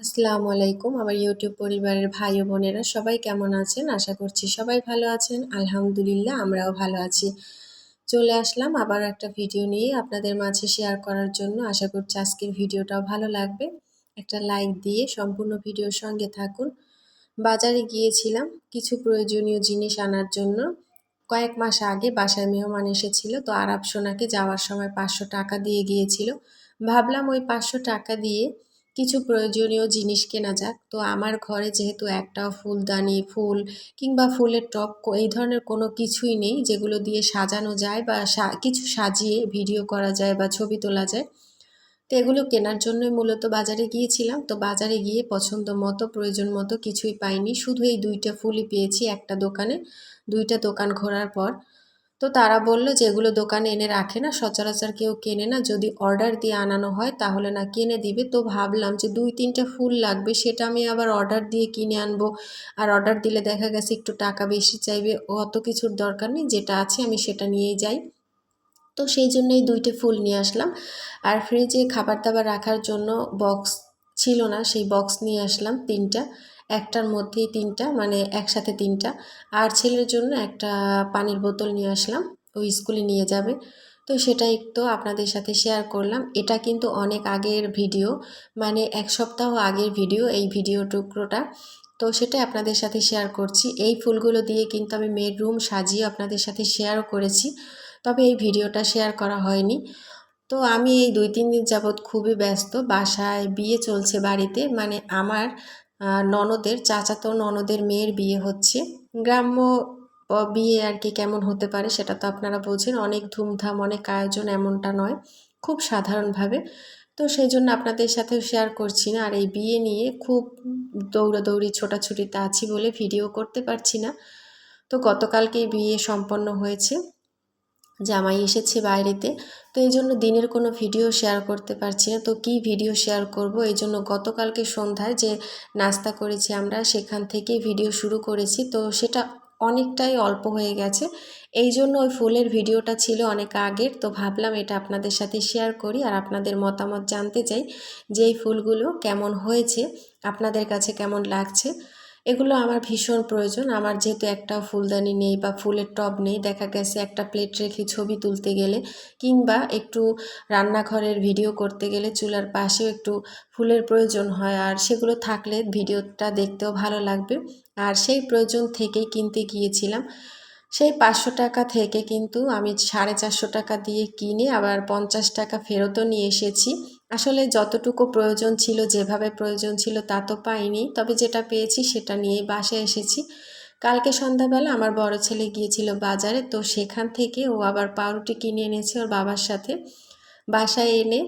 আসসালামু আলাইকুম আমার ইউটিউব পরিবারের ভাই ও বোনেরা সবাই কেমন আছেন? আশা করছি সবাই ভালো আছেন। আলহামদুলিল্লাহ আমরাও ভালো আছি। চলে আসলাম আবার একটা ভিডিও নিয়ে আপনাদের মাঝে শেয়ার করার জন্য। আশা করছি আজকের ভিডিওটাও ভালো লাগবে। একটা লাইক দিয়ে সম্পূর্ণ ভিডিওর সঙ্গে থাকুন। বাজারে গিয়েছিলাম কিছু প্রয়োজনীয় জিনিস আনার জন্য। কয়েক মাস আগে বাসায় মেহমান এসেছিল, তো আরাপ সোনাকে যাওয়ার সময় 500 টাকা দিয়ে গিয়েছিল। ভাবলাম ওই 500 টাকা দিয়ে কিছু প্রয়োজনীয় জিনিস কেনা যাক। তো আমার ঘরে যেহেতু একটাও ফুলদানি, ফুল কিংবা ফুলের টব এই ধরনের কোনো কিছুই নেই যেগুলো দিয়ে সাজানো যায় বা কিছু সাজিয়ে ভিডিও করা যায় বা ছবি তোলা যায়। তো এগুলো কেনার জন্যই মূলত বাজারে গিয়েছিলাম। তো বাজারে গিয়ে পছন্দ মতো প্রয়োজন মতো কিছুই পাইনি, শুধু এই 2টা ফুলই পেয়েছি একটা দোকানে। 2টা দোকান ঘোরার পর তো তারা বলল যে এগুলো দোকানে এনে রাখে না, সচরাচর কেউ কেনে না, যদি অর্ডার দিয়ে আনানো হয় তাহলে না কিনে দিবে। তো ভাবলাম যে 2-3টা ফুল লাগবে, সেটা আমি আবার অর্ডার দিয়ে কিনে আনবো, আর অর্ডার দিলে দেখা গেছে একটু টাকা বেশি চাইবে। অত কিছুর দরকার নেই, যেটা আছে আমি সেটা নিয়েই যাই। তো সেই জন্যই 2টে ফুল নিয়ে আসলাম। আর ফ্রিজে খাবার দাবার রাখার জন্য বক্স ছিল না, সেই বক্স নিয়ে আসলাম 3টা। একটার মধ্যেই 3টা, মানে একসাথে 3টা। আর ছেলের জন্য একটা পানির বোতল নিয়ে আসলাম, ও স্কুলে নিয়ে যাবে। তো সেটাই তো আপনাদের সাথে শেয়ার করলাম। এটা কিন্তু অনেক আগের ভিডিও, মানে 1 সপ্তাহ আগের ভিডিও এই ভিডিও টুকরোটা। তো সেটাই আপনাদের সাথে শেয়ার করছি। এই ফুলগুলো দিয়ে কিন্তু আমি মেয়ের রুম সাজিয়ে আপনাদের সাথে শেয়ারও করেছি, তবে এই ভিডিওটা শেয়ার করা হয়নি। তো আমি এই 2-3 দিন যাবৎ খুবই ব্যস্ত। বাসায় বিয়ে চলছে বাড়িতে, মানে আমার ননদের, চাচাতো ননদের মেয়ের বিয়ে হচ্ছে। গ্রাম্য বিয়ে আর কি কেমন হতে পারে সেটা তো আপনারা বোঝেন, অনেক ধুমধাম অনেক আয়োজন এমনটা নয়, খুব সাধারণভাবে। তো সেই জন্য আপনাদের সাথেও শেয়ার করছি না। আর এই বিয়ে নিয়ে খুব দৌড়াদৌড়ি ছোটাছুটিতে আছি বলে ভিডিও করতে পারছি না। তো গতকালকেই বিয়ে সম্পন্ন হয়েছে, জামাই এসেছে বাইরেতে। তো এই জন্য দিনের কোনো ভিডিও শেয়ার করতে পারছি না। তো কি ভিডিও শেয়ার করব, এই জন্য গতকালকে সন্ধ্যায় যে নাস্তা করেছি আমরা সেখান থেকে ভিডিও শুরু করেছি। তো সেটা অনেকটাই অল্প হয়ে গেছে, এই জন্য ওই ফুলের ভিডিওটা ছিল অনেক আগের। তো ভাবলাম এটা আপনাদের সাথে শেয়ার করি আর আপনাদের মতামত জানতে চাই যে এই ফুলগুলো কেমন হয়েছে, আপনাদের কাছে কেমন লাগছে। এগুলো আমার ভীষণ প্রয়োজন। আমার যেহেতু একটাও ফুলদানি নেই বা ফুলের টব নেই, দেখা গেছে একটা প্লেট রেখে ছবি তুলতে গেলে কিংবা একটু রান্নাঘরের ভিডিও করতে গেলে চুলার পাশেও একটু ফুলের প্রয়োজন হয়, আর সেগুলো থাকলে ভিডিওটা দেখতেও ভালো লাগবে। আর সেই প্রয়োজন থেকেই কিনতে গিয়েছিলাম। সেই 500 টাকা থেকে কিন্তু আমি 450 টাকা দিয়ে কিনে আবার 50 টাকা ফেরতও নিয়ে এসেছি। আসলে যতটুকু প্রয়োজন ছিল, যেভাবে প্রয়োজন ছিল তা তো পাইনি, তবে যেটা পেয়েছি সেটা নিয়েই বাসায় এসেছি। কালকে সন্ধ্যাবেলা আমার বড় ছেলে গিয়েছিল বাজারে, তো সেখান থেকে ও আবার পাউরুটি কিনে এনেছে ওর বাবার সাথে। বাসায় এনে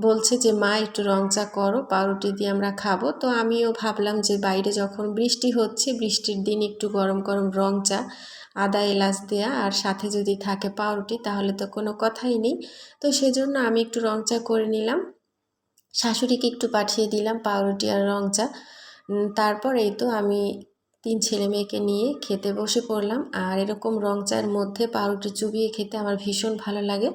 বলছে যে মা একটু রং চা করো, পাউরুটি দিয়ে আমরা খাবো। তো আমিও ভাবলাম যে বাইরে যখন বৃষ্টি হচ্ছে, বৃষ্টির দিন একটু গরম গরম রং চা, আদা এলাচ দেয়া, আর সাথে যদি থাকে পাউরুটি তাহলে তো কোনো কথাই নেই। তো সেজন্য আমি একটু রং চা করে নিলাম, শাশুড়িকে একটু পাঠিয়ে দিলাম পাউরুটি আর রং চা। তারপর এই তো আমি 3 ছেলে মেয়েকে নিয়ে খেতে বসে পড়লাম। আর এরকম রং চায়ের মধ্যে পাউরুটি চুবিয়ে খেতে আমার ভীষণ ভালো লাগে।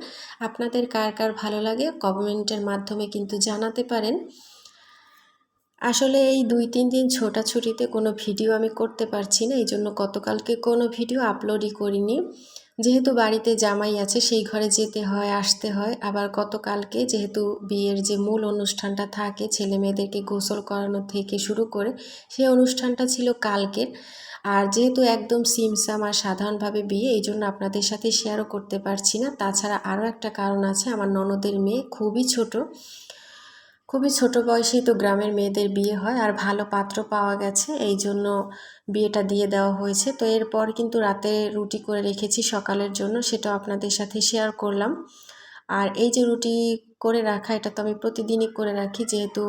আপনাদের কার কার ভালো লাগে কমেন্টের মাধ্যমে কিন্তু জানাতে পারেন। আসলে এই 2-3 দিন ছোটাছুটিতে কোনো ভিডিও আমি করতে পারছি না, এই জন্য গতকালকে কোনো ভিডিও আপলোডই করিনি। যেহেতু বাড়িতে জামাই আছে সেই ঘরে যেতে হয়, আসতে হয়। আবার গতকালকে যেহেতু বিয়ের যে মূল অনুষ্ঠানটা থাকে, ছেলে মেয়েদেরকে গোসল করানো থেকে শুরু করে, সেই অনুষ্ঠানটা ছিল কালকের। আর যেহেতু একদম সিমসাম আর সাধারণভাবে বিয়ে, এই জন্য আপনাদের সাথে শেয়ারও করতে পারছি না। তাছাড়া আরও একটা কারণ আছে, আমার ননদের মেয়ে খুবই ছোট, খুবই ছোট বয়সেই তো গ্রামের মেয়েদের বিয়ে হয়, আর ভালো পাত্র পাওয়া গেছে, এই জন্য বিয়েটা দিয়ে দেওয়া হয়েছে। তো এরপর কিন্তু রাতে রুটি করে রেখেছি সকালের জন্য, সেটাও আপনাদের সাথে শেয়ার করলাম। আর এই যে রুটি করে রাখা, এটা তো আমি প্রতিদিনই করে রাখি, যেহেতু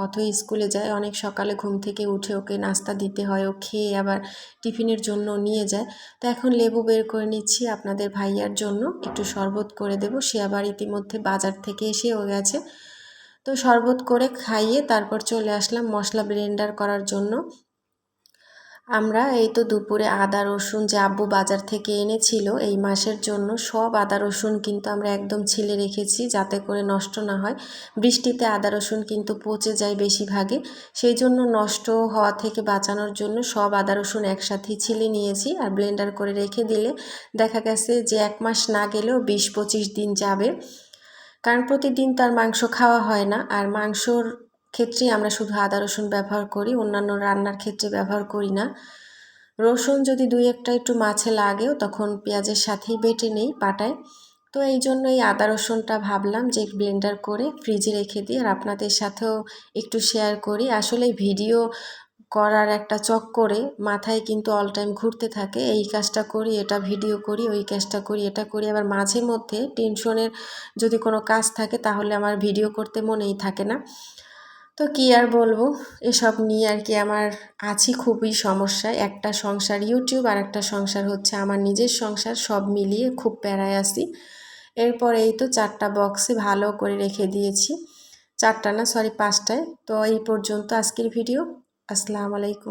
অথই স্কুলে যায়, অনেক সকালে ঘুম থেকে উঠে ওকে নাস্তা দিতে হয়, ও খেয়ে আবার টিফিনের জন্য নিয়ে যায়। তো এখন লেবু বের করে নিচ্ছি আপনাদের ভাইয়ার জন্য, একটু শরবত করে দেব, সে আবার ইতিমধ্যে বাজার থেকে এসেও গেছে। তো শরবত করে খাইয়ে তারপর চলে আসলাম মশলা ব্লেন্ডার করার জন্য। আমরা এই তো দুপুরে আদা রসুন যে আব্বু বাজার থেকে এনেছিল এই মাসের জন্য সব আদা রসুন কিন্তু আমরা একদম ছিলে রেখেছি যাতে করে নষ্ট না হয়। বৃষ্টিতে আদা রসুন কিন্তু পচে যায় বেশিরভাগে, সেই জন্য নষ্ট হওয়া থেকে বাঁচানোর জন্য সব আদা রসুন একসাথেই ছিলে নিয়েছি। আর ব্লেন্ডার করে রেখে দিলে দেখা গেছে যে 1 মাস না গেলেও 20-25 দিন যাবে, কারণ প্রতিদিন তার মাংস খাওয়া হয় না। আর মাংসর ক্ষেত্রে আমরা শুধু আদা রসুন ব্যবহার করি, অন্যান্য রান্নার ক্ষেত্রে ব্যবহার করি না। রসুন যদি 2-1টা একটু মাছে লাগেও তখন পেঁয়াজের সাথেই বেটে নেই পাটায়। তো এই জন্য এই আদা রসুনটা ভাবলাম যে ব্লেন্ডার করে ফ্রিজে রেখে দিই আর আপনাদের সাথেও একটু শেয়ার করি। আসলে ভিডিও করার একটা চক্করে মাথায় কিন্তু অল টাইম ঘুরতে থাকে, এই কাজটা করি, এটা ভিডিও করি, ওই কাজটা করি, এটা করি। আবার মাঝে মধ্যে টেনশনের যদি কোনো কাজ থাকে তাহলে আমার ভিডিও করতে মনেই থাকে না। তো কি আর বলবো, এসব নিয়ে আর কি আমার আছি খুবই সমস্যায়। একটা সংসার ইউটিউব আর একটা সংসার হচ্ছে আমার নিজের সংসার, সব মিলিয়ে খুব প্যারায় আছি। এরপর এই তো 4টা বক্সে ভালো করে রেখে দিয়েছি, 4টা না সরি 5টায়। তো এই পর্যন্ত আজকের ভিডিও। আসসালামু আলাইকুম।